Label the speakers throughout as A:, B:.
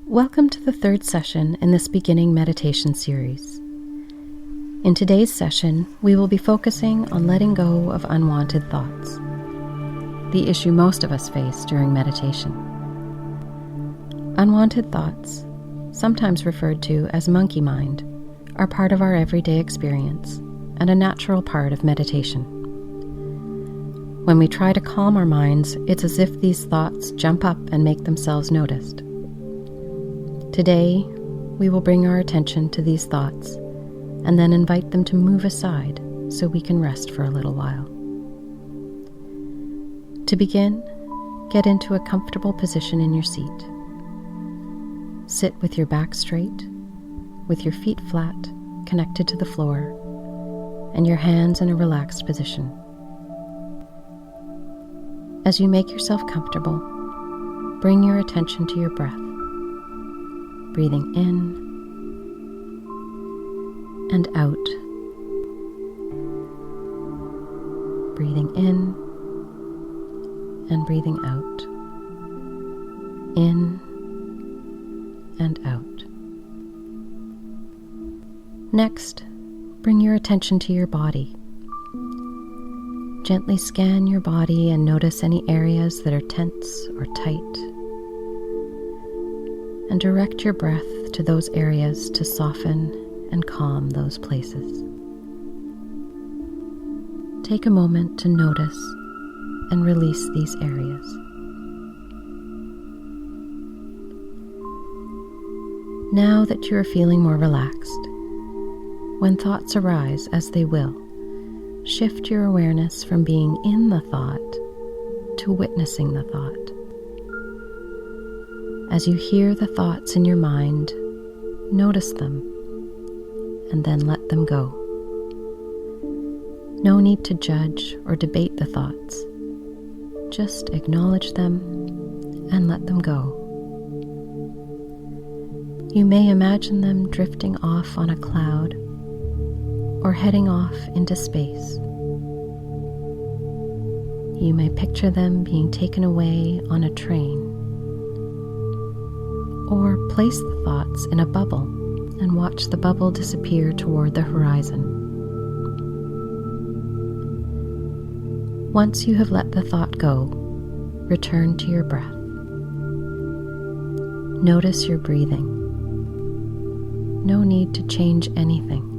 A: Welcome to the third session in this beginning meditation series. In today's session, we will be focusing on letting go of unwanted thoughts, the issue most of us face during meditation. Unwanted thoughts, sometimes referred to as monkey mind, are part of our everyday experience and a natural part of meditation. When we try to calm our minds, it's as if these thoughts jump up and make themselves noticed. Today, we will bring our attention to these thoughts and then invite them to move aside so we can rest for a little while. To begin, get into a comfortable position in your seat. Sit with your back straight, with your feet flat, connected to the floor, and your hands in a relaxed position. As you make yourself comfortable, bring your attention to your breath. Breathing in and out. Breathing in and breathing out. In and out. Next, bring your attention to your body. Gently scan your body and notice any areas that are tense or tight. And direct your breath to those areas to soften and calm those places. Take a moment to notice and release these areas. Now that you are feeling more relaxed, when thoughts arise, as they will, shift your awareness from being in the thought to witnessing the thought. As you hear the thoughts in your mind, notice them and then let them go. No need to judge or debate the thoughts. Just acknowledge them and let them go. You may imagine them drifting off on a cloud or heading off into space. You may picture them being taken away on a train. Or place the thoughts in a bubble and watch the bubble disappear toward the horizon. Once you have let the thought go, return to your breath. Notice your breathing. No need to change anything.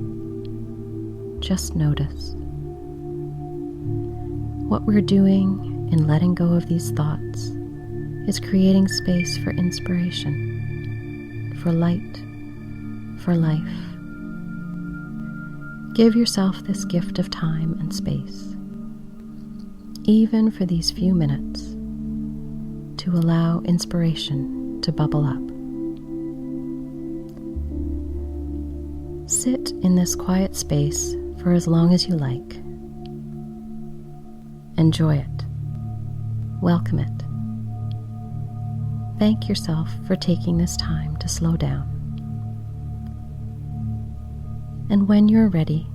A: Just notice. What we're doing in letting go of these thoughts is creating space for inspiration, for light, for life. Give yourself this gift of time and space, even for these few minutes, to allow inspiration to bubble up. Sit in this quiet space for as long as you like. Enjoy it. Welcome it. Thank yourself for taking this time to slow down. And when you're ready,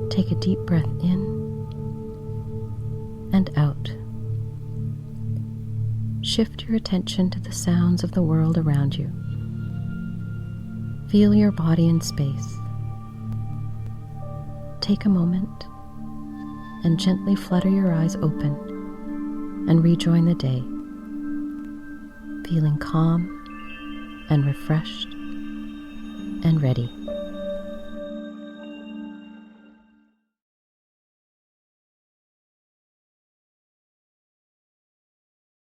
A: take a deep breath in and out. Shift your attention to the sounds of the world around you. Feel your body in space. Take a moment and gently flutter your eyes open and rejoin the day, feeling calm and refreshed and ready.